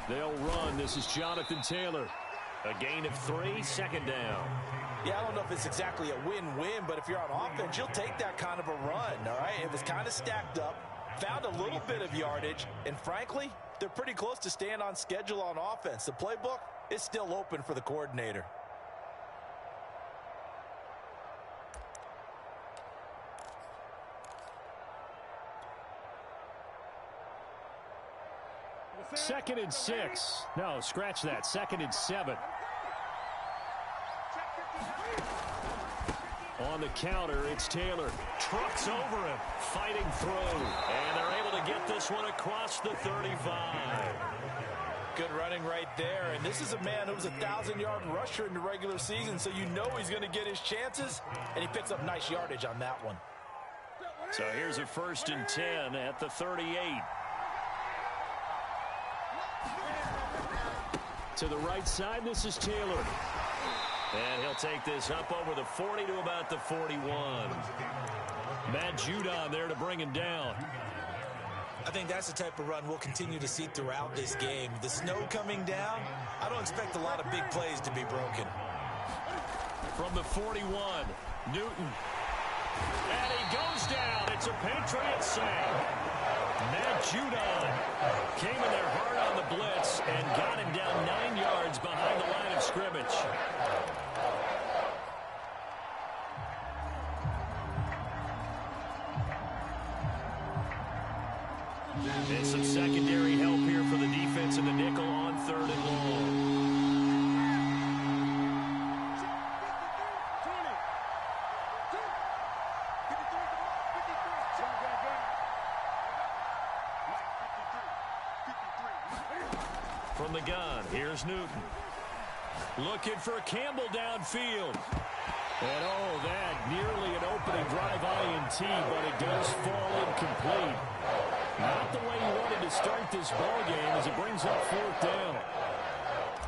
They'll run. This is Jonathan Taylor. A gain of 3, second down. Yeah, I don't know if it's exactly a win-win, but if you're on offense, you'll take that kind of a run, all right? It was kind of stacked up, found a little bit of yardage, and frankly, they're pretty close to staying on schedule on offense. The playbook is still open for the coordinator. Second and 6. No, scratch that. Second and 7. On the counter, it's Taylor. Trucks over him, fighting through. And they're able to get this one across the 35. Good running right there. And this is a man who was a 1,000-yard rusher in the regular season, so you know he's going to get his chances. And he picks up nice yardage on that one. So here's a first and 10 at the 38. To the right side, this is Taylor. And he'll take this up over the 40 to about the 41. Matt Judon there to bring him down. I think that's the type of run we'll continue to see throughout this game. The snow coming down, I don't expect a lot of big plays to be broken. From the 41, Newton. And he goes down. It's a Patriot sack. Matt Judon came in there hard on the blitz and got him down 9 yards behind the line of scrimmage. And some secondary help here for the defense in the nickel on 3rd and long. From the gun, here's Newton. Looking for Campbell downfield. And oh, that nearly an opening drive INT, but it does fall incomplete. Not the way he wanted to start this ball game as it brings up 4th down.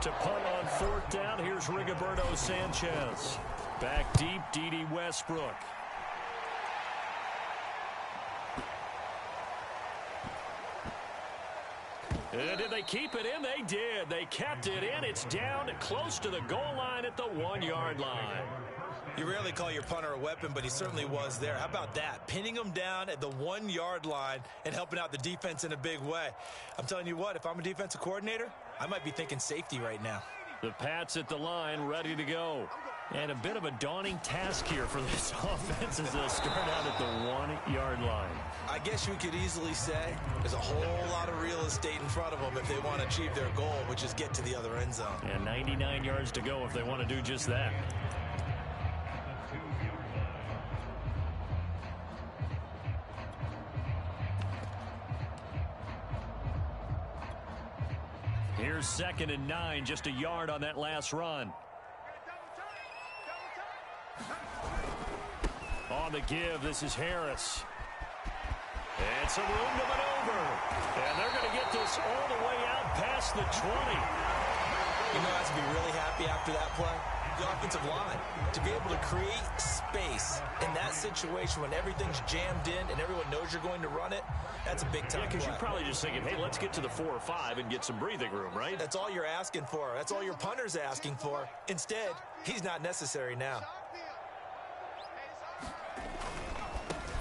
To punt on 4th down, here's Rigoberto Sanchez. Back deep, D.D. Westbrook. Did they keep it in? They did. They kept it in. It's down close to the goal line at the 1-yard line. You rarely call your punter a weapon, but he certainly was there. How about that? Pinning him down at the 1-yard line and helping out the defense in a big way. I'm telling you what, if I'm a defensive coordinator, I might be thinking safety right now. The Pats at the line, ready to go. And a bit of a daunting task here for this offense as they'll start out at the 1-yard line. I guess you could easily say there's a whole lot of real estate in front of them if they want to achieve their goal, which is get to the other end zone. And 99 yards to go if they want to do just that. Here's 2nd and 9, just a yard on that last run. On the give, this is Harris. And some room to maneuver. And they're going to get this all the way out past the 20. You know, I have to be really happy after that play. The offensive line, to be able to create space in that situation when everything's jammed in and everyone knows you're going to run it, that's a big time. Yeah, because you're probably just thinking, hey, let's get to the 4 or 5 and get some breathing room, right? That's all you're asking for. That's all your punter's asking for. Instead, he's not necessary now.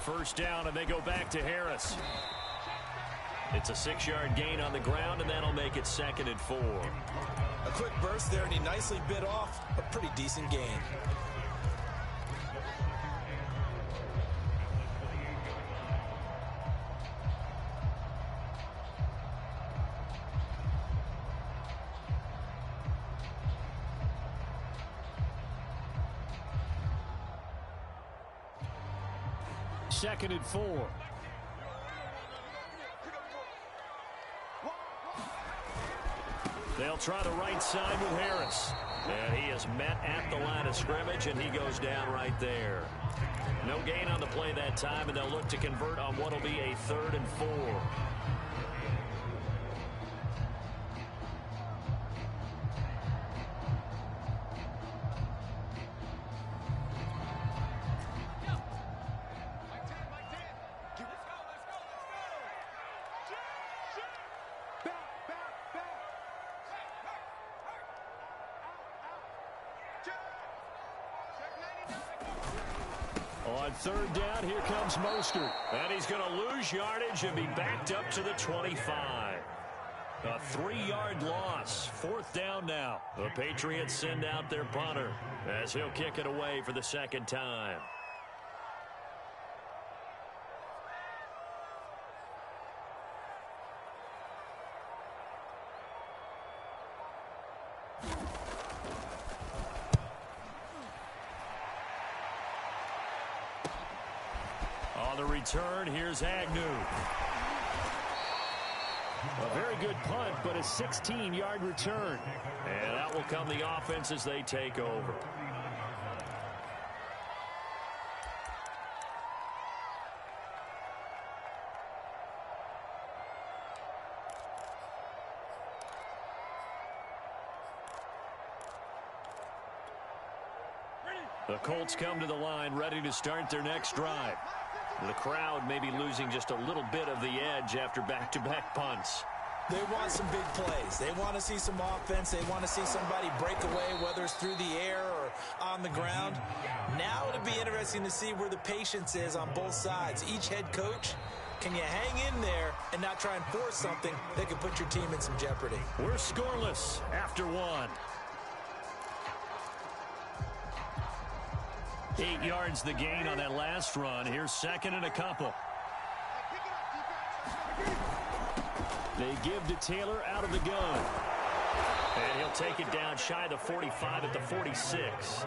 First down, and they go back to Harris. It's a 6-yard gain on the ground, and that'll make it 2nd and 4. A quick burst there, and he nicely bit off a pretty decent gain. Second and 4. They'll try the right side with Harris. And he is met at the line of scrimmage, and he goes down right there. No gain on the play that time, and they'll look to convert on what will be a 3rd and 4. On third down, here comes Mostert. And he's going to lose yardage and be backed up to the 25. A 3-yard loss. Fourth down now. The Patriots send out their punter as he'll kick it away for the second time. On the return, here's Agnew. A very good punt, but a 16-yard return. And that will come the offense as they take over. The Colts come to the line ready to start their next drive. The crowd may be losing just a little bit of the edge after back-to-back punts. They want some big plays. They want to see some offense. They want to see somebody break away, whether it's through the air or on the ground. Now it'll be interesting to see where the patience is on both sides. Each head coach, can you hang in there and not try and force something that could put your team in some jeopardy? We're scoreless after one. 8 yards the gain on that last run. Here's second and a couple. They give to Taylor out of the gun. And he'll take it down shy of the 45 at the 46.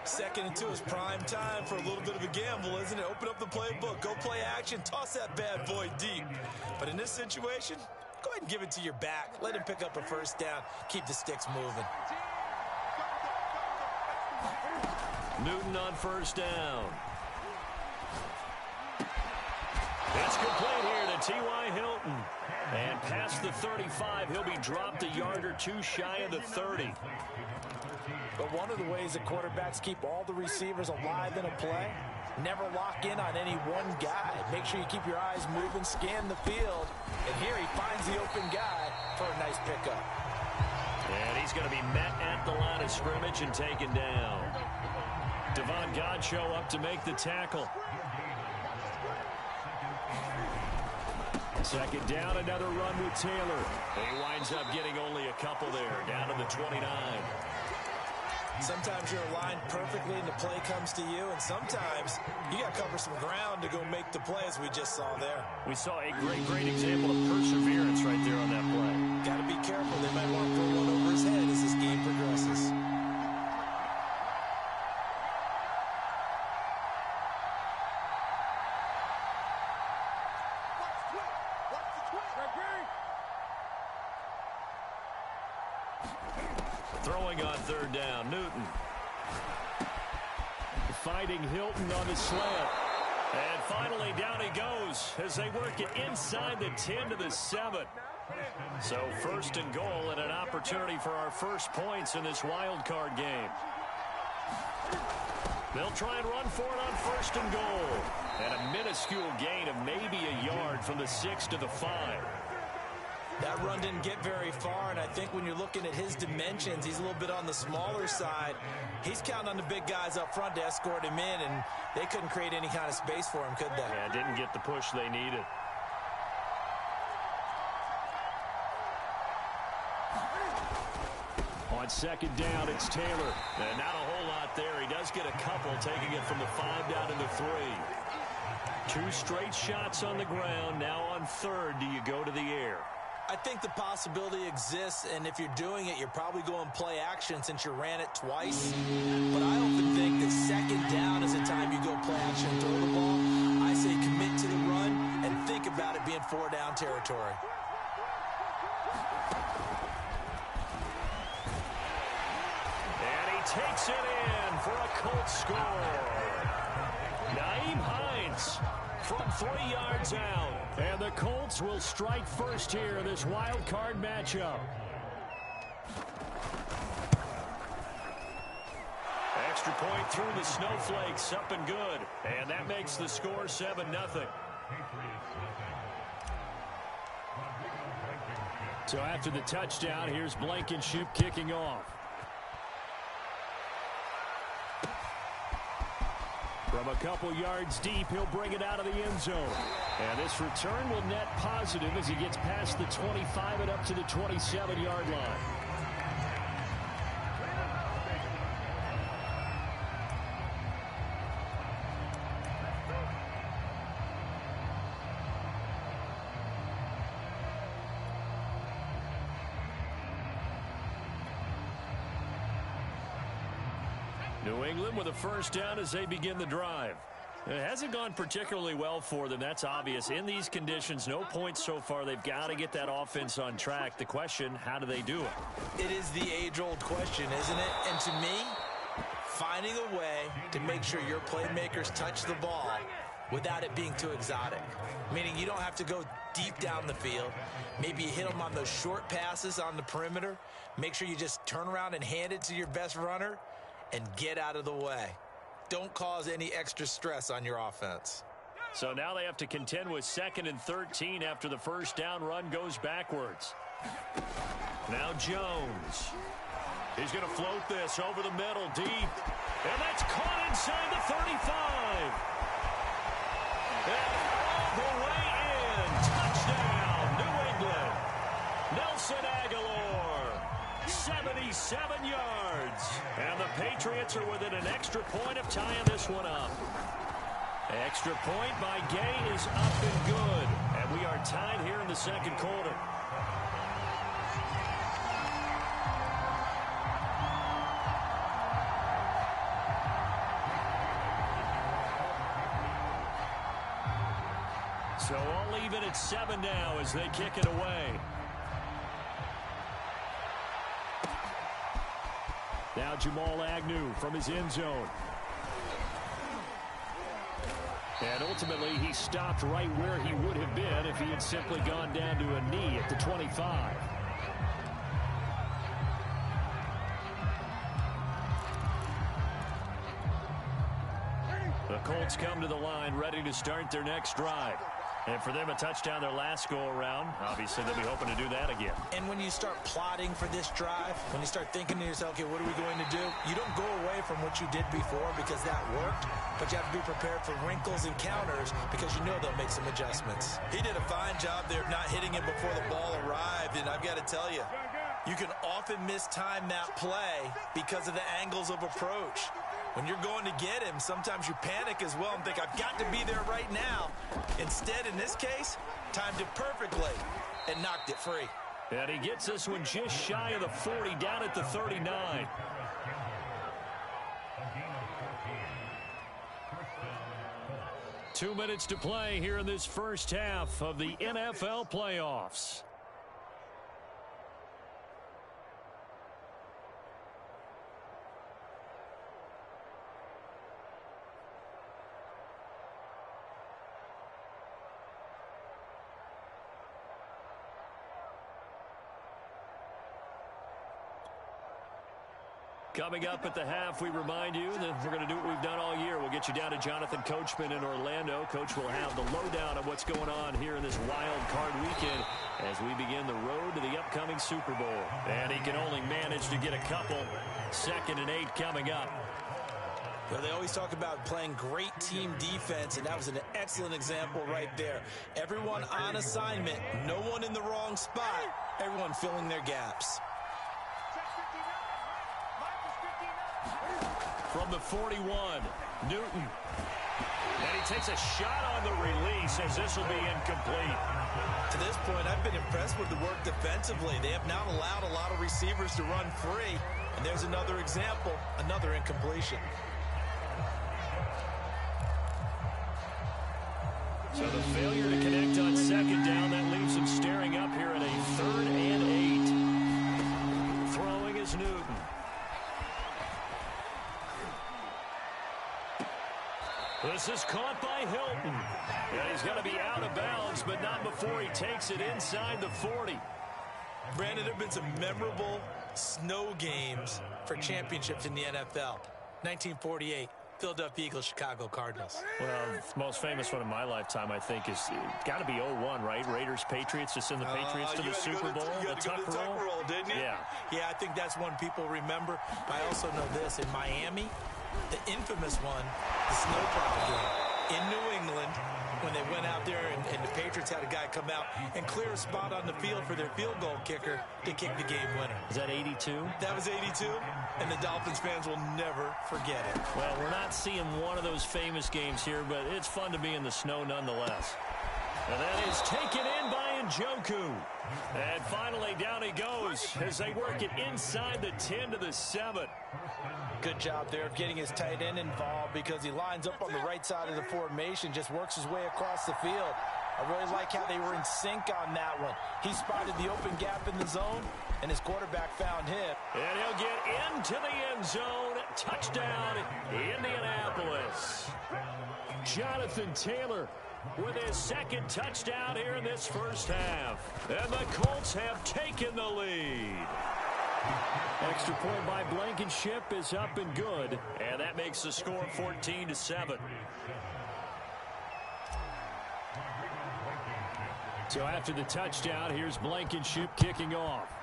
Second and 2 is prime time for a little bit of a gamble, isn't it? Open up the playbook, go play action, toss that bad boy deep. But in this situation, go ahead and give it to your back. Let him pick up a first down. Keep the sticks moving. Newton on first down. It's complete here to T.Y. Hilton. And past the 35, he'll be dropped a yard or two shy of the 30. But one of the ways that quarterbacks keep all the receivers alive in a play, never lock in on any one guy. Make sure you keep your eyes moving, scan the field. And here he finds the open guy for a nice pickup. And he's going to be met at the line of scrimmage and taken down. Devon Godchaux up to make the tackle. Second down, another run with Taylor. He winds up getting only a couple there, down to the 29. Sometimes you're aligned perfectly and the play comes to you, and sometimes you got to cover some ground to go make the play, as we just saw there. We saw a great example of perseverance right there on that play. Got to be careful. They might want to throw one over his head as this game progresses. Throwing on third down, Newton. Fighting Hilton on the slant. And finally down he goes as they work it inside the 10 to the 7. So first and goal and an opportunity for our first points in this wild card game. They'll try and run for it on first and goal. And a minuscule gain of maybe a yard from the 6 to the 5. That run didn't get very far, and I think when you're looking at his dimensions, he's a little bit on the smaller side. He's counting on the big guys up front to escort him in, and they couldn't create any kind of space for him, could they? Yeah, didn't get the push they needed. On second down, it's Taylor. And not a whole lot there. He does get a couple, taking it from the 5 down to the 3. 2 straight shots on the ground. Now on third, do you go to the air? I think the possibility exists, and if you're doing it, you're probably going play action since you ran it twice. But I often think that second down is the time you go play action and throw the ball. I say commit to the run and think about it being 4 down territory. And he takes it in for a Colts score. Nyheim Hines from 3 yards out. And the Colts will strike first here in this wild card matchup. Extra point through the snowflakes, up and good. And that makes the score 7-0. So after the touchdown, here's Blankenship kicking off. From a couple yards deep, he'll bring it out of the end zone. And this return will net positive as he gets past the 25 and up to the 27-yard line. New England with a first down as they begin the drive. It hasn't gone particularly well for them. That's obvious. In these conditions, no points so far. They've got to get that offense on track. The question, how do they do it? It is the age-old question, isn't it? And to me, finding a way to make sure your playmakers touch the ball without it being too exotic. Meaning you don't have to go deep down the field. Maybe you hit them on those short passes on the perimeter. Make sure you just turn around and hand it to your best runner and get out of the way. Don't cause any extra stress on your offense. So now they have to contend with 2nd and 13 after the first down run goes backwards. Now Jones. He's going to float this over the middle deep. And that's caught inside the 35. And all the way in. Touchdown, New England. Nelson Aguilar. 77 yards. And the Patriots are within an extra point of tying this one up. Extra point by Gay is up and good. And we are tied here in the second quarter. So all even at 7 now as they kick it away. Now Jamal Agnew from his end zone. And ultimately he stopped right where he would have been if he had simply gone down to a knee at the 25. The Colts come to the line ready to start their next drive. And for them, a touchdown their last go-around. Obviously, they'll be hoping to do that again. And when you start plotting for this drive, when you start thinking to yourself, okay, what are we going to do? You don't go away from what you did before because that worked, but you have to be prepared for wrinkles and counters because you know they'll make some adjustments. He did a fine job there of not hitting him before the ball arrived, and I've got to tell you, you can often mistime that play because of the angles of approach. When you're going to get him, sometimes you panic as well and think, I've got to be there right now. Instead, in this case, timed it perfectly and knocked it free. And he gets this one just shy of the 40, down at the 39. Two minutes to play here in this first half of the NFL playoffs. Coming up at the half, we remind you that we're going to do what we've done all year. We'll get you down to Jonathan Coachman in Orlando. Coach will have the lowdown of what's going on here in this wild card weekend as we begin the road to the upcoming Super Bowl. And he can only manage to get a couple. 2nd and 8 coming up. Well, they always talk about playing great team defense, and that was an excellent example right there. Everyone on assignment, no one in the wrong spot, everyone filling their gaps. From the 41, Newton. And he takes a shot on the release as this will be incomplete. To this point, I've been impressed with the work defensively. They have not allowed a lot of receivers to run free. And there's another example, another incompletion. So the failure to connect on 2nd down, that leaves him staring up here at a 3rd and 8. Throwing is Newton. This is caught by Hilton. And he's going to be out of bounds, but not before he takes it inside the 40. Brandon, there have been some memorable snow games for championships in the NFL. 1948, Philadelphia Eagles, Chicago Cardinals. Well, the most famous one in my lifetime, I think, is got to be 01, right? Raiders, Patriots, to send the Patriots to the Super Bowl. You had to go to the tuck roll, didn't you? Yeah. Yeah, I think that's one people remember. I also know this. In Miami, The infamous one, the snowplow game in New England, when they went out there and the Patriots had a guy come out and clear a spot on the field for their field goal kicker to kick the game winner. Is that 82? That was 82, and the Dolphins fans will never forget it. Well, we're not seeing one of those famous games here, but it's fun to be in the snow nonetheless. And that is taken in by Njoku. And finally, down he goes as they work it inside the 10 to the 7. Good job there of getting his tight end involved because he lines up on the right side of the formation, just works his way across the field. I really like how they were in sync on that one. He spotted the open gap in the zone, and his quarterback found him. And he'll get into the end zone. Touchdown, Indianapolis. Jonathan Taylor with his second touchdown here in this first half. And the Colts have taken the lead. Extra point by Blankenship is up and good. And that makes the score 14 to 7. So after the touchdown, here's Blankenship kicking off.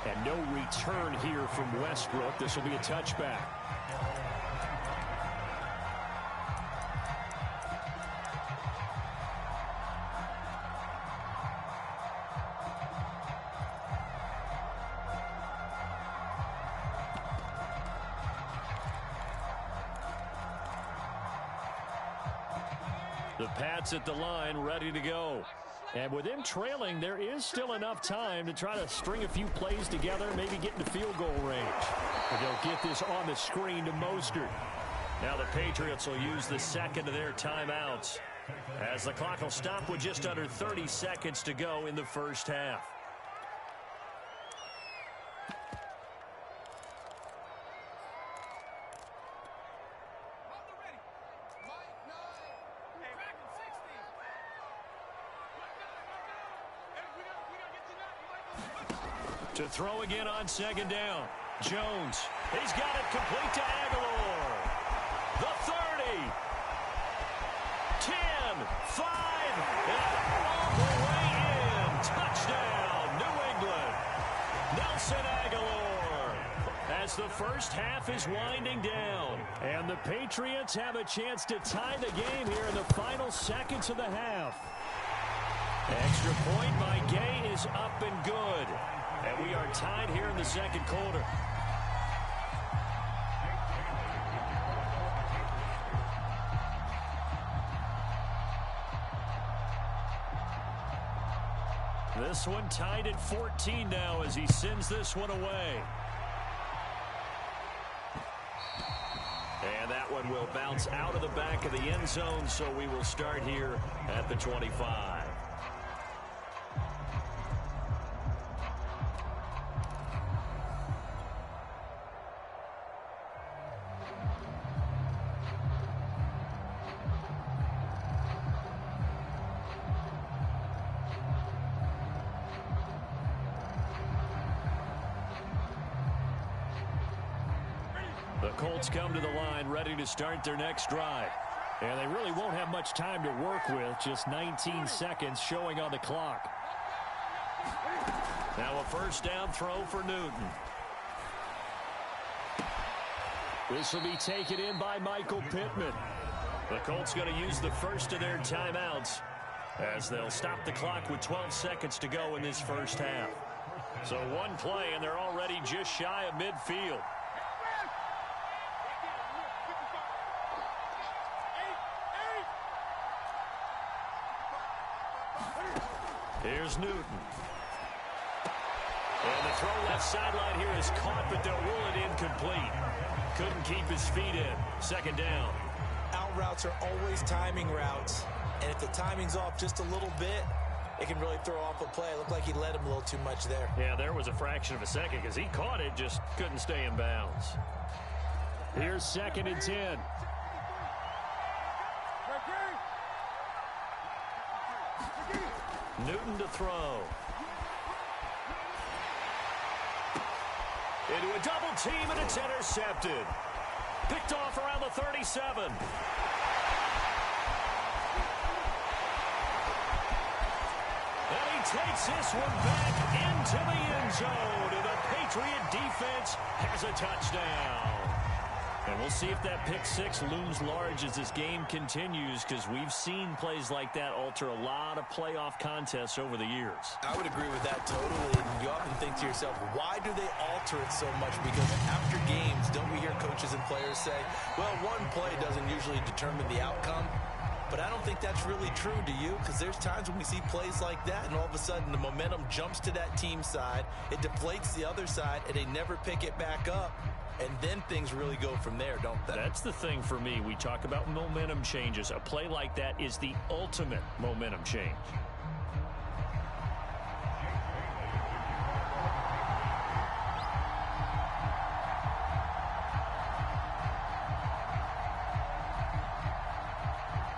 And no return here from Westbrook. This will be a touchback. The Pats at the line, ready to go. And with them trailing, there is still enough time to try to string a few plays together, maybe get into field goal range. And they'll get this on the screen to Mostert. Now the Patriots will use the second of their timeouts as the clock will stop with just under 30 seconds to go in the first half. To throw again on second down. Jones. He's got it complete to Aguilar. The 30. 10. 5. And all the way in. Touchdown, New England. Nelson Aguilar. As the first half is winding down. And the Patriots have a chance to tie the game here in the final seconds of the half. Extra point by Gay is up and good. And we are tied here in the second quarter. This one tied at 14 now as he sends this one away. And that one will bounce out of the back of the end zone, so we will start here at the 25. The Colts come to the line ready to start their next drive. And they really won't have much time to work with. Just 19 seconds showing on the clock. Now a first down throw for Newton. This will be taken in by Michael Pittman. The Colts going to use the first of their timeouts as they'll stop the clock with 12 seconds to go in this first half. So one play and they're already just shy of midfield. Here's Newton. And the throw left sideline here is caught, but they'll rule it incomplete. Couldn't keep his feet in. Second down. Out routes are always timing routes. And if the timing's off just a little bit, it can really throw off a play. It looked like he led him a little too much there. Yeah, there was a fraction of a second because he caught it, just couldn't stay in bounds. Here's 2nd and 10. Newton to throw. Into a double team, and it's intercepted. Picked off around the 37. And he takes this one back into the end zone, and the Patriot defense has a touchdown. And we'll see if that pick six looms large as this game continues, because we've seen plays like that alter a lot of playoff contests over the years. I would agree with that totally. And you often think to yourself, why do they alter it so much? Because after games, don't we hear coaches and players say, well, one play doesn't usually determine the outcome? But I don't think that's really true, do you? Because there's times when we see plays like that, and all of a sudden the momentum jumps to that team side, it deflates the other side, and they never pick it back up. And then things really go from there, don't they? That's the thing for me. We talk about momentum changes. A play like that is the ultimate momentum change.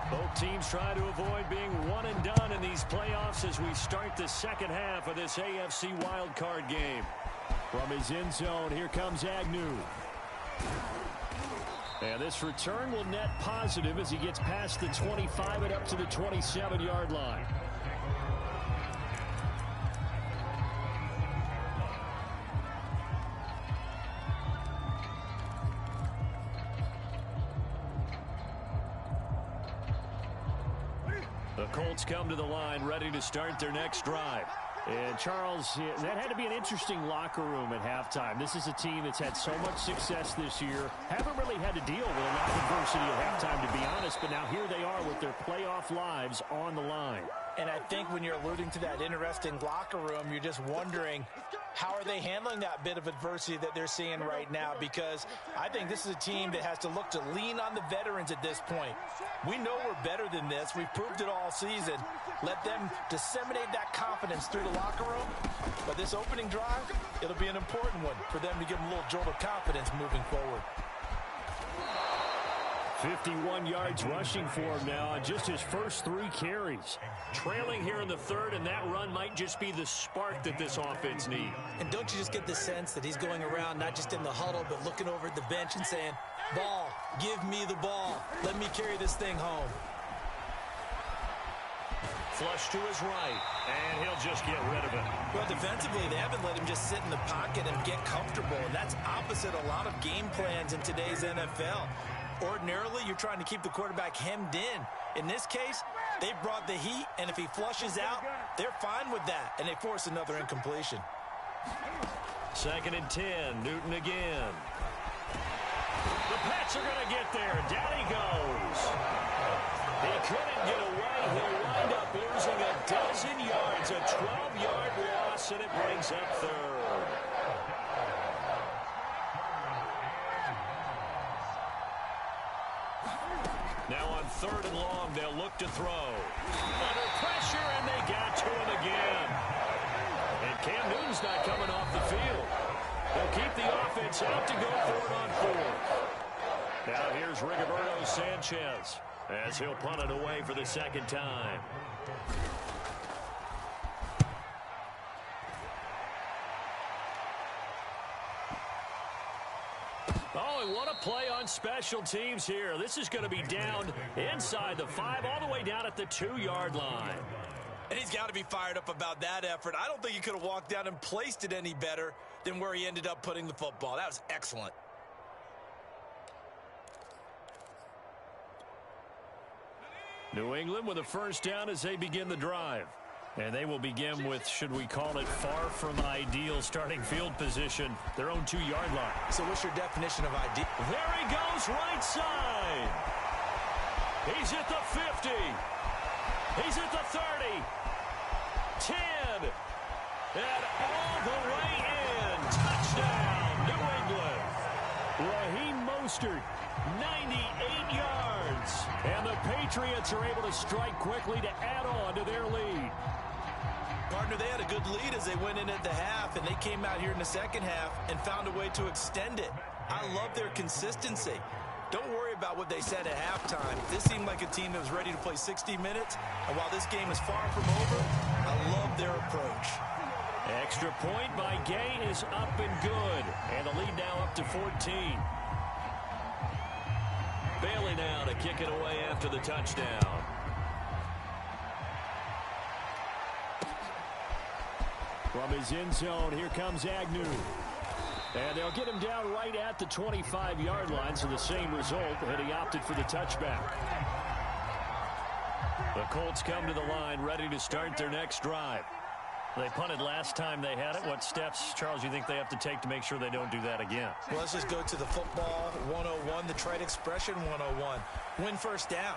Both teams try to avoid being one and done in these playoffs as we start the second half of this AFC wildcard game. From his end zone, here comes Agnew. And this return will net positive as he gets past the 25 and up to the 27-yard line. The Colts come to the line ready to start their next drive. And, Charles, that had to be an interesting locker room at halftime. This is a team that's had so much success this year. Haven't really had to deal with a lot of adversity at halftime, to be honest. But now here they are with their playoff lives on the line. And I think when you're alluding to that interesting locker room, you're just wondering, how are they handling that bit of adversity that they're seeing right now? Because I think this is a team that has to look to lean on the veterans at this point. We know we're better than this. We've proved it all season. Let them disseminate that confidence through the locker room. But this opening drive, it'll be an important one for them to give them a little jolt of confidence moving forward. 51 yards rushing for him now on just his first 3 carries. Trailing here in the third, and that run might just be the spark that this offense needs. And don't you just get the sense that he's going around not just in the huddle, but looking over at the bench and saying, ball, give me the ball. Let me carry this thing home. Flush to his right, and he'll just get rid of it. Well, defensively, they haven't let him just sit in the pocket and get comfortable, and that's opposite a lot of game plans in today's NFL. Ordinarily, you're trying to keep the quarterback hemmed in. In this case, they brought the heat, and if he flushes out, they're fine with that, and they force another incompletion. 2nd and 10, Newton again. The Pats are going to get there. Down he goes. He couldn't get away. He'll wind up losing a dozen yards, a 12-yard loss, and it brings up third. Now on 3rd and long, they'll look to throw. Under pressure, and they got to him again. And Cam Newton's not coming off the field. They'll keep the offense out to go for it on 4th. Now here's Rigoberto Sanchez as he'll punt it away for the 2nd time. Oh, and what a play on special teams here. This is going to be down inside the 5, all the way down at the 2-yard line. And he's got to be fired up about that effort. I don't think he could have walked down and placed it any better than where he ended up putting the football. That was excellent. New England with a first down as they begin the drive. And they will begin with, should we call it, far from ideal starting field position, their own 2-yard line. So what's your definition of ideal? There he goes, right side. He's at the 50. He's at the 30. 10. And all the way in. Touchdown, New England. Raheem Mostert, 98 yards. And the Patriots are able to strike quickly to add on to their lead. Partner, they had a good lead as they went in at the half, and they came out here in the second half and found a way to extend it. I love their consistency. Don't worry about what they said at halftime. This seemed like a team that was ready to play 60 minutes, and while this game is far from over, I love their approach. Extra point by Gay is up and good, and the lead now up to 14. Bailey now to kick it away after the touchdown. From his end zone, here comes Agnew. And they'll get him down right at the 25-yard line, so the same result, and he opted for the touchback. The Colts come to the line, ready to start their next drive. They punted last time they had it. What steps, Charles, you think they have to take to make sure they don't do that again? Well, let's just go to the football 101, the trade expression 101. Win first down.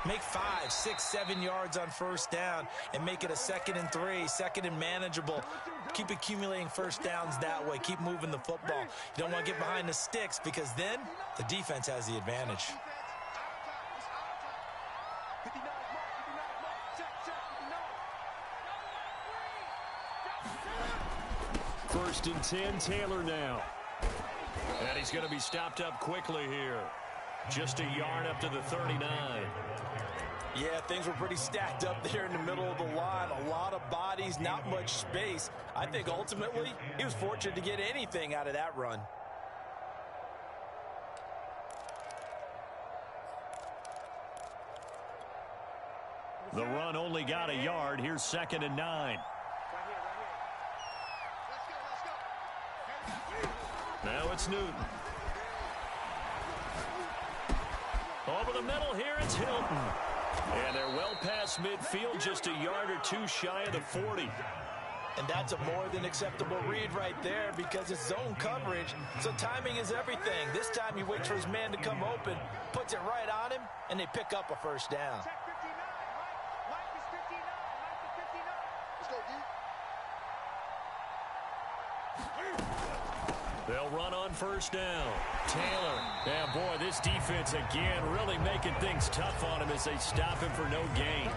Make 5, 6, 7 yards on first down and make it a 2nd and 3, 2nd and manageable. Keep accumulating first downs that way. Keep moving the football. You don't want to get behind the sticks because then the defense has the advantage. First and 10, Taylor now. And he's going to be stopped up quickly here. Just a yard up to the 39. Yeah, things were pretty stacked up there in the middle of the line. A lot of bodies, not much space. I think ultimately he was fortunate to get anything out of that run. The run only got a yard. Here's 2nd and 9. Now it's Newton. Over the middle here, it's Hilton. And they're well past midfield, just a yard or two shy of the 40. And that's a more than acceptable read right there because it's zone coverage, so timing is everything. This time he waits for his man to come open, puts it right on him, and they pick up a first down. They'll run on first down. Taylor. Yeah, boy, this defense again really making things tough on him as they stop him for no gain.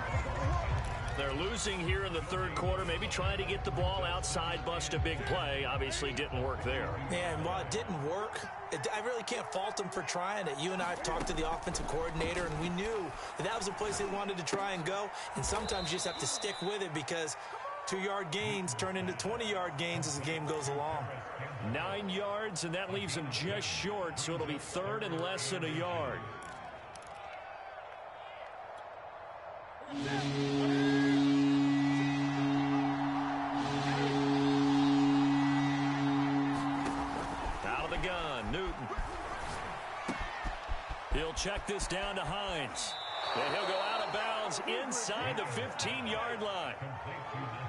They're losing here in the third quarter, maybe trying to get the ball outside, bust a big play. Obviously didn't work there. Yeah, and while it didn't work, I really can't fault them for trying it. You and I have talked to the offensive coordinator, and we knew that was the place they wanted to try and go. And sometimes you just have to stick with it because 2-yard gains turn into 20-yard gains as the game goes along. 9 yards, and that leaves him just short, so it'll be 3rd and less than a yard. Out of the gun, Newton. He'll check this down to Hines. And he'll go out of bounds inside the 15-yard line.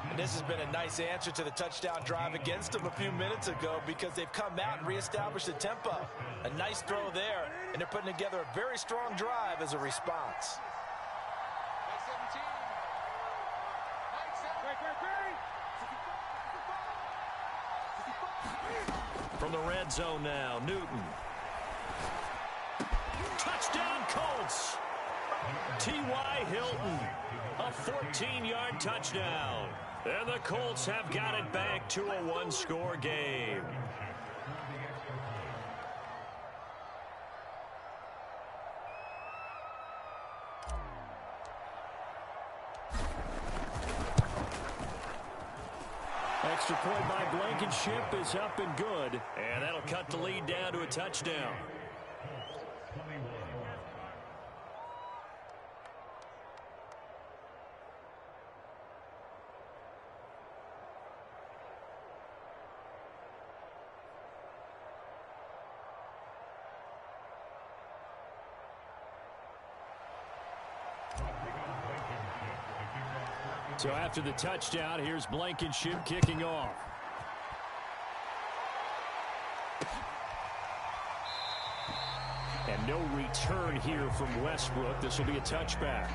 And this has been a nice answer to the touchdown drive against them a few minutes ago because they've come out and reestablished the tempo. A nice throw there, and they're putting together a very strong drive as a response. From the red zone now, Newton. Touchdown, Colts! T.Y. Hilton, a 14-yard touchdown. And the Colts have got it back to a one-score game. Extra point by Blankenship is up and good. And that'll cut the lead down to a touchdown. So after the touchdown, here's Blankenship kicking off. And no return here from Westbrook. This will be a touchback.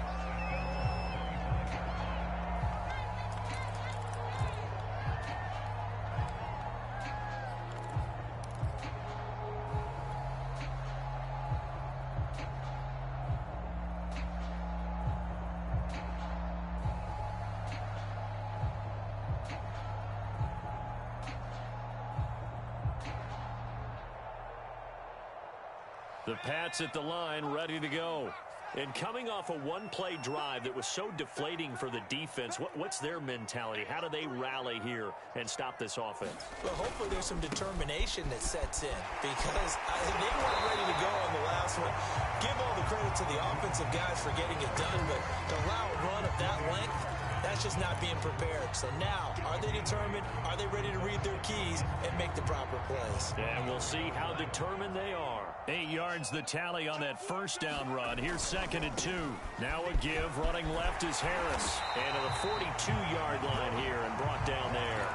The Pats at the line, ready to go. And coming off a one-play drive that was so deflating for the defense, what's their mentality? How do they rally here and stop this offense? Well, hopefully there's some determination that sets in because they weren't ready to go on the last one. Give all the credit to the offensive guys for getting it done, but to allow a run of that length, That's just not being prepared. So now, are they determined? Are they ready to read their keys and make the proper plays? And we'll see how determined they are. 8 yards the tally on that first down run. Here's 2nd and 2. Now a give. Running left is Harris. And to the 42-yard line here and brought down there.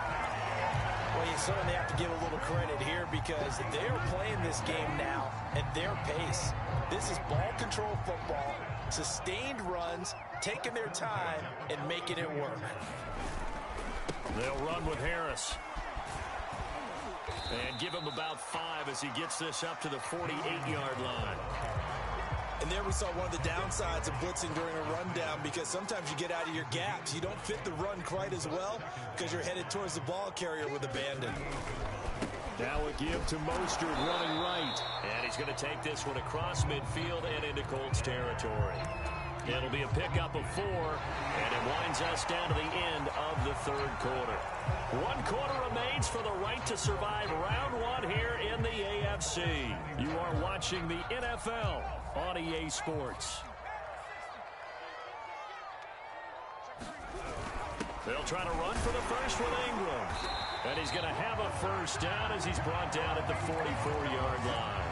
Well, you certainly have to give a little credit here because they're playing this game now at their pace. This is ball control football, sustained runs, taking their time, and making it work. They'll run with Harris. And give him about 5 as he gets this up to the 48-yard line. And there we saw one of the downsides of blitzing during a rundown because sometimes you get out of your gaps. You don't fit the run quite as well because you're headed towards the ball carrier with abandon. Now a give to Mostert running right. And he's going to take this one across midfield and into Colts territory. It'll be a pickup of 4, and it winds us down to the end of the 3rd quarter. 1 quarter remains for the right to survive round 1 here in the AFC. You are watching the NFL on EA Sports. They'll try to run for the first with Ingram. And he's going to have a first down as he's brought down at the 44-yard line.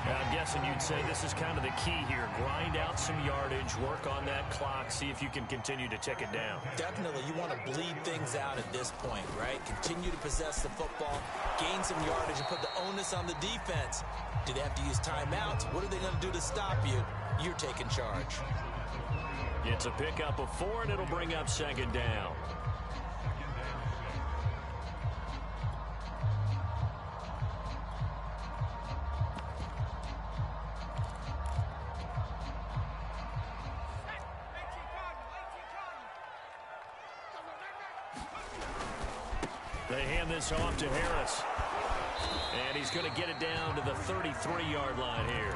I'm guessing you'd say this is kind of the key here. Grind out some yardage, work on that clock, see if you can continue to tick it down. Definitely. You want to bleed things out at this point, right? Continue to possess the football, gain some yardage, and put the onus on the defense. Do they have to use timeouts? What are they going to do to stop you? You're taking charge. It's a pickup of 4, and it'll bring up 2nd down. They hand this off to Harris. And he's going to get it down to the 33-yard line here.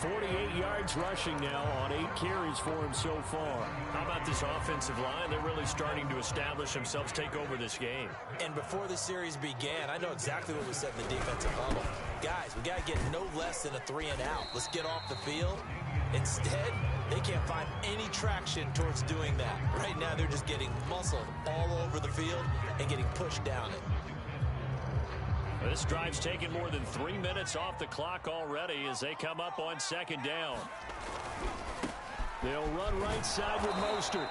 48 yards rushing now on 8 carries for him so far. How about this offensive line? They're really starting to establish themselves, take over this game. And before the series began, I know exactly what we said in the defensive bubble. Guys, we got to get no less than a 3 and out. Let's get off the field. Instead, they can't find any traction towards doing that. Right now, they're just getting muscled all over the field and getting pushed down it. This drive's taken more than 3 minutes off the clock already as they come up on 2nd down. They'll run right side with Mostert.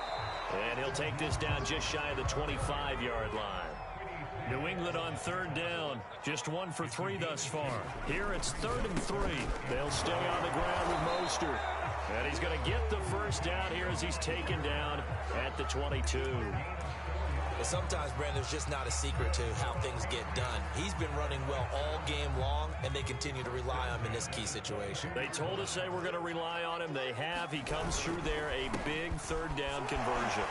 And he'll take this down just shy of the 25-yard line. New England on 3rd down. Just 1 for 3 thus far. Here it's 3rd and 3. They'll stay on the ground with Mostert. And he's going to get the first down here as he's taken down at the 22. Well, sometimes, Brandon, there's just not a secret to how things get done. He's been running well all game long, and they continue to rely on him in this key situation. They told us they were going to rely on him. They have. He comes through there, a big 3rd down conversion.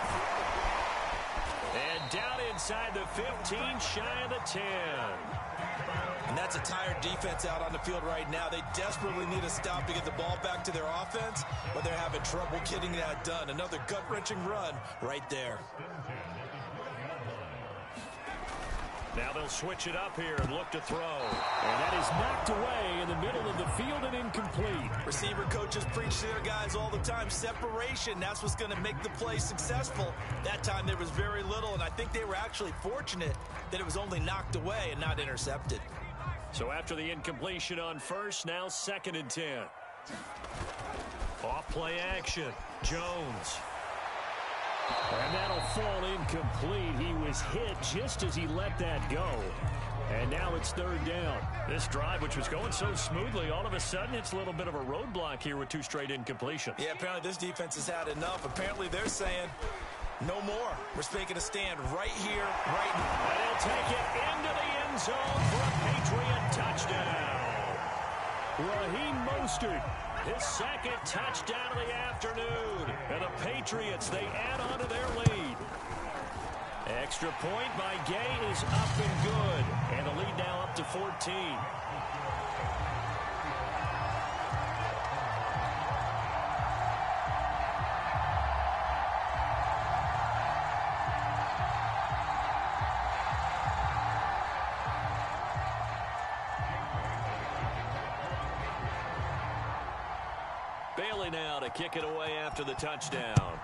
And down inside the 15, shy of the 10. And that's a tired defense out on the field right now. They desperately need a stop to get the ball back to their offense, but they're having trouble getting that done. Another gut-wrenching run right there. Now they'll switch it up here and look to throw. And that is knocked away in the middle of the field and incomplete. Receiver coaches preach to their guys all the time. Separation, that's what's going to make the play successful. That time there was very little, and I think they were actually fortunate that it was only knocked away and not intercepted. So after the incompletion on first, now 2nd and 10. Off play action. Jones. And that'll fall incomplete. He was hit just as he let that go. And now it's 3rd down. This drive, which was going so smoothly, all of a sudden it's a little bit of a roadblock here with 2 straight incompletions. Yeah, apparently this defense has had enough. Apparently they're saying, no more. We're making a stand right here, right now. And he'll take it into the end zone for a Patriot touchdown. Raheem Mostert, his 2nd touchdown of the afternoon. And the Patriots, they add on to their lead. Extra point by Gay is up and good. And the lead now up to 14. Bailey now to kick it away after the touchdown.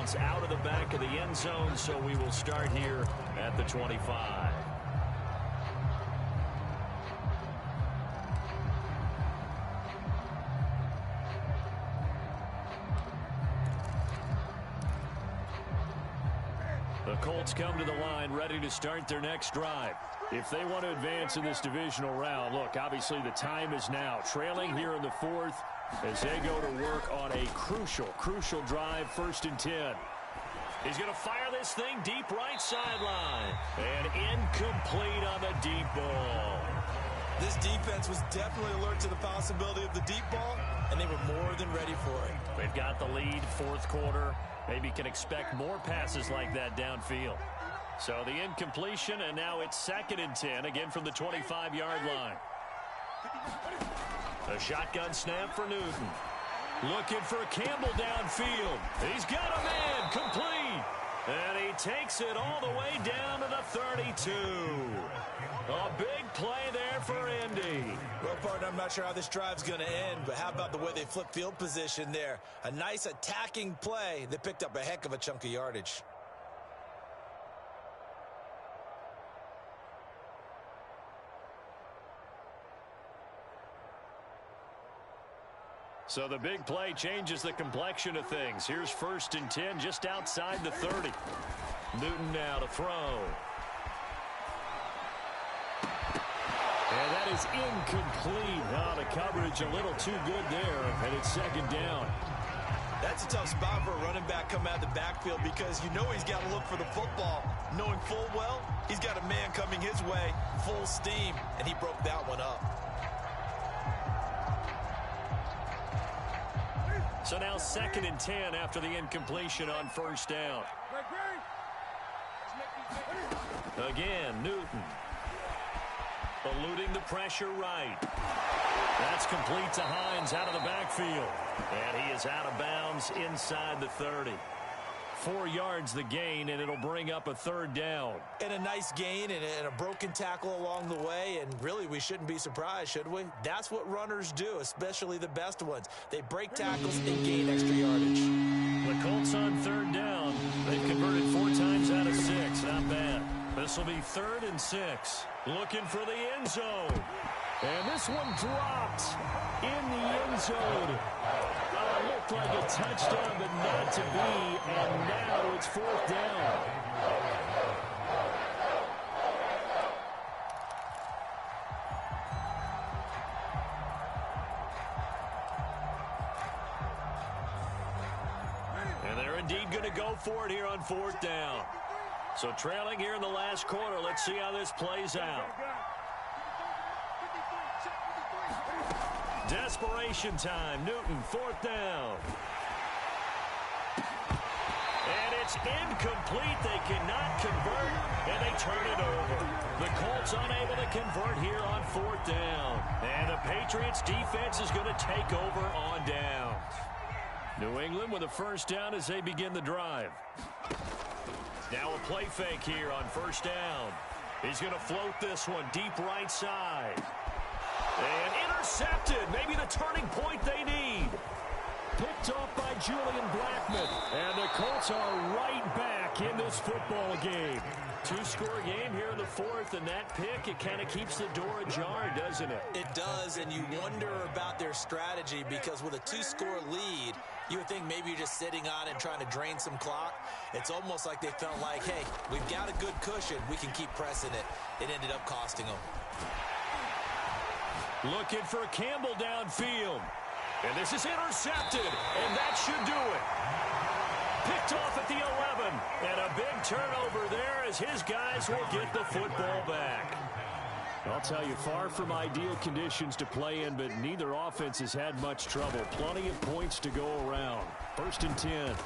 distance out of the back of the end zone, so we will start here at the 25. The Colts come to the line ready to start their next drive. If they want to advance in this divisional round, look, obviously the time is now. Trailing here in the fourth as they go to work on a crucial drive, 1st and 10. He's going to fire this thing deep right sideline. And incomplete on the deep ball. This defense was definitely alert to the possibility of the deep ball, and they were more than ready for it. They've got the lead, 4th quarter. Maybe can expect more passes like that downfield. So the incompletion, and now it's 2nd and 10, again from the 25-yard line. A shotgun snap for Newton. Looking for Campbell downfield. He's got a man, complete. And he takes it all the way down to the 32. A big play there for Indy. Well, partner, I'm not sure how this drive's going to end, but how about the way they flip field position there? A nice attacking play that picked up a heck of a chunk of yardage. So the big play changes the complexion of things. Here's 1st and 10 just outside the 30. Newton now to throw. And that is incomplete. Oh, the coverage a little too good there, and it's 2nd down. That's a tough spot for a running back coming out of the backfield because you know he's got to look for the football, knowing full well he's got a man coming his way, full steam, and he broke that one up. So now 2nd and 10 after the incompletion on 1st down. Again, Newton. Eluding the pressure right. That's complete to Hines out of the backfield. And he is out of bounds inside the 30. 4 yards the gain, and it'll bring up a 3rd down. And a nice gain and a broken tackle along the way, and really we shouldn't be surprised, should we? That's what runners do, especially the best ones. They break tackles and gain extra yardage. The Colts on 3rd down. They've converted 4 times out of 6. Not bad. This will be 3rd and 6. Looking for the end zone. And this one dropped in the end zone. Looked like a touchdown, but not to be. And now it's 4th down. And they're indeed going to go for it here on 4th down. So trailing here in the last quarter. Let's see how this plays out. Desperation time. Newton, 4th down. And it's incomplete. They cannot convert, and they turn it over. The Colts unable to convert here on 4th down. And the Patriots defense is going to take over on down. New England with a 1st down as they begin the drive. Now a play fake here on 1st down. He's going to float this one deep right side. And intercepted. Maybe the turning point they need. Picked off by Julian Blackmon. And the Colts are right back in this football game. 2-score game here in the 4th, and that pick, it kind of keeps the door ajar, doesn't it? It does, and you wonder about their strategy because with a 2-score lead, you would think maybe you're just sitting on it and trying to drain some clock. It's almost like they felt like, hey, we've got a good cushion. We can keep pressing it. It ended up costing them. Looking for Campbell downfield. And this is intercepted, and that should do it. Picked off at the 11, and a big turnover there as his guys will get the football back. I'll tell you, far from ideal conditions to play in, but neither offense has had much trouble. Plenty of points to go around. 1st and 10.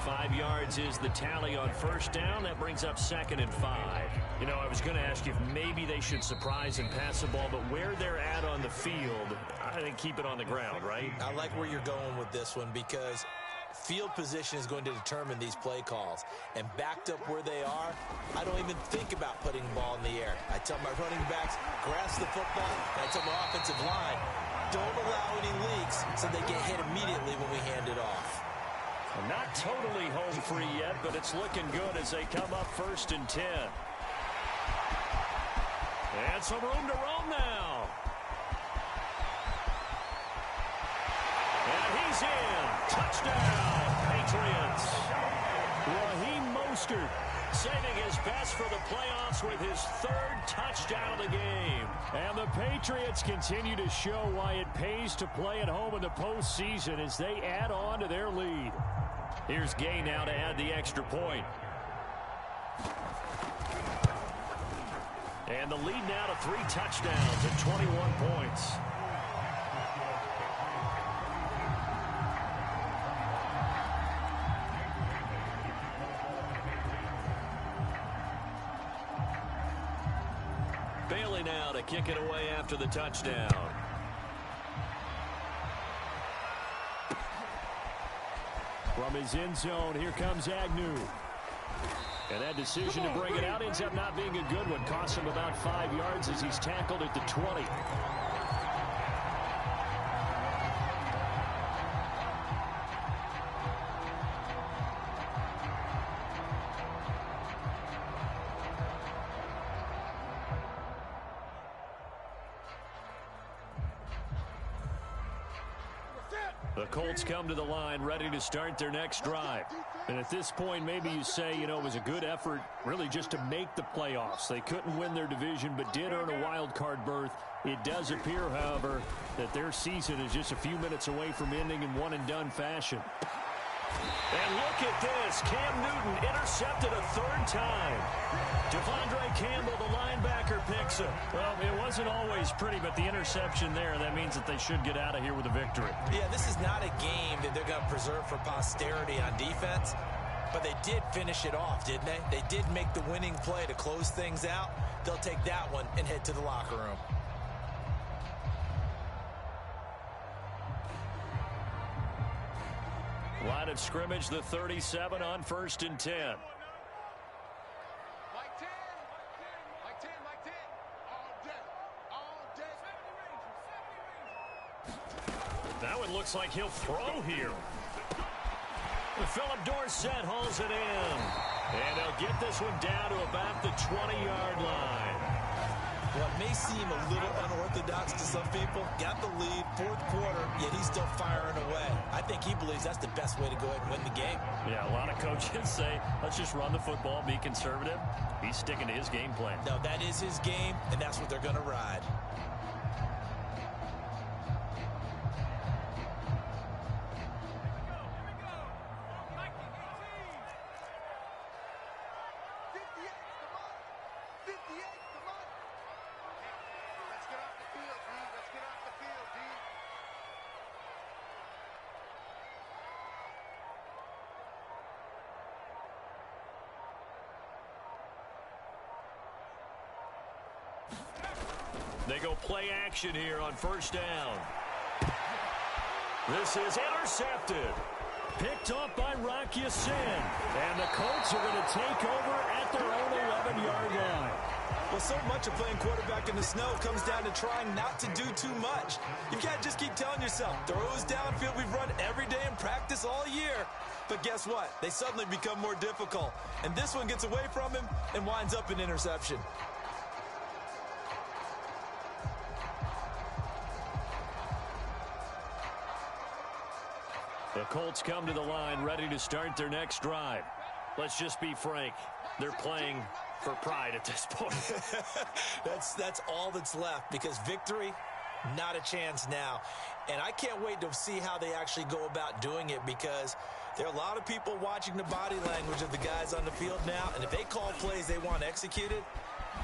5 yards is the tally on 1st down. That brings up 2nd and 5. You know, I was going to ask you if maybe they should surprise and pass the ball, but where they're at on the field, I think keep it on the ground, right? I like where you're going with this one because field position is going to determine these play calls. And backed up where they are, I don't even think about putting the ball in the air. I tell my running backs, grasp the football, and I tell my offensive line, don't allow any leaks so they get hit immediately when we hand it off. Not totally home free yet, but it's looking good as they come up 1st and 10. And some room to roam now. And he's in. Touchdown, Patriots. Raheem Mostert saving his best for the playoffs with his 3rd touchdown of the game. And the Patriots continue to show why it pays to play at home in the postseason as they add on to their lead. Here's Gay now to add the extra point. And the lead now to 3 touchdowns at 21 points. Bailey now to kick it away after the touchdown. From his end zone, here comes Agnew. And that decision to bring it out ends up not being a good one. Costs him about 5 yards as he's tackled at the 20. The Colts come to the line ready to start their next drive. And at this point, maybe you say, you know, it was a good effort really just to make the playoffs. They couldn't win their division but did earn a wild card berth. It does appear, however, that their season is just a few minutes away from ending in one-and-done fashion. And look at this. Cam Newton intercepted a 3rd time. Devondre Campbell, the linebacker, picks it. Well, it wasn't always pretty, but the interception there, that means that they should get out of here with a victory. Yeah, this is not a game that they're going to preserve for posterity on defense, but they did finish it off, didn't they? They did make the winning play to close things out. They'll take that one and head to the locker room. Line of scrimmage, the 37 on 1st and 10. That one looks like he'll throw here. Philip Dorsett hauls it in. And they'll get this one down to about the 20-yard line. Well, it may seem a little unorthodox to some people. Got the lead, 4th quarter, yet he's still firing away. I think he believes that's the best way to go ahead and win the game. Yeah, a lot of coaches say, let's just run the football, be conservative. He's sticking to his game plan. No, that is his game, and that's what they're going to ride. They go play action here on 1st down. This is intercepted. Picked up by Rocky Sin. And the Colts are going to take over at their own 11-yard line. Well, so much of playing quarterback in the snow comes down to trying not to do too much. You can't just keep telling yourself, throws downfield we've run every day in practice all year. But guess what? They suddenly become more difficult. And this one gets away from him and winds up an interception. The Colts come to the line ready to start their next drive. Let's just be frank. They're playing for pride at this point. That's all that's left, because victory, not a chance now. And I can't wait to see how they actually go about doing it, because there are a lot of people watching the body language of the guys on the field now, and if they call plays they want executed,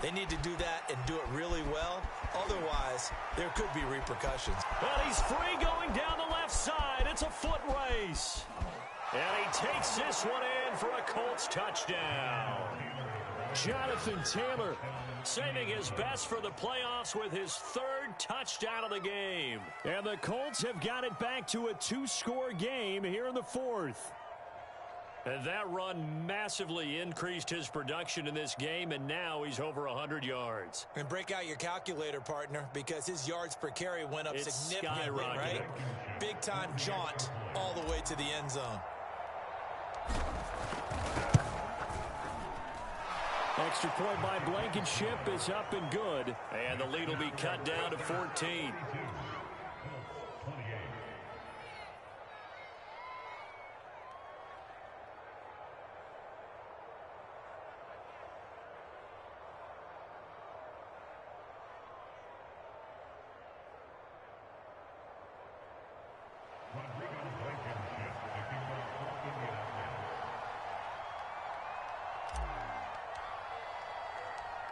they need to do that and do it really well. Otherwise, there could be repercussions. Well, he's free going down the left side. It's a foot race. And he takes this one in for a Colts touchdown. Jonathan Taylor saving his best for the playoffs with his 3rd touchdown of the game. And the Colts have got it back to a 2-score game here in the 4th. And that run massively increased his production in this game, and now he's over 100 yards. And break out your calculator, partner, because his yards per carry went up significantly, right? Big-time jaunt all the way to the end zone. Extra point by Blankenship is up and good. And the lead will be cut down to 14.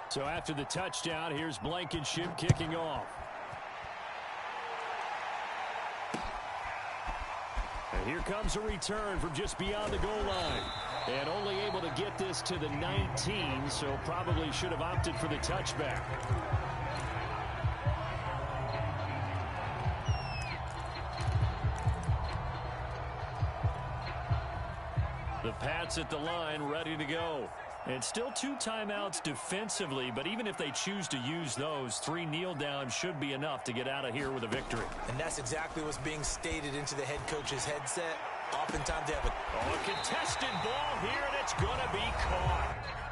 So after the touchdown, here's Blankenship kicking off. And here comes a return from just beyond the goal line. And only able to get this to the 19, so probably should have opted for the touchback. The Pats at the line, ready to go. And still 2 timeouts defensively, but even if they choose to use those, 3 kneel downs should be enough to get out of here with a victory. And that's exactly what's being stated into the head coach's headset. Oftentimes they have a contested ball here, and it's going to be caught.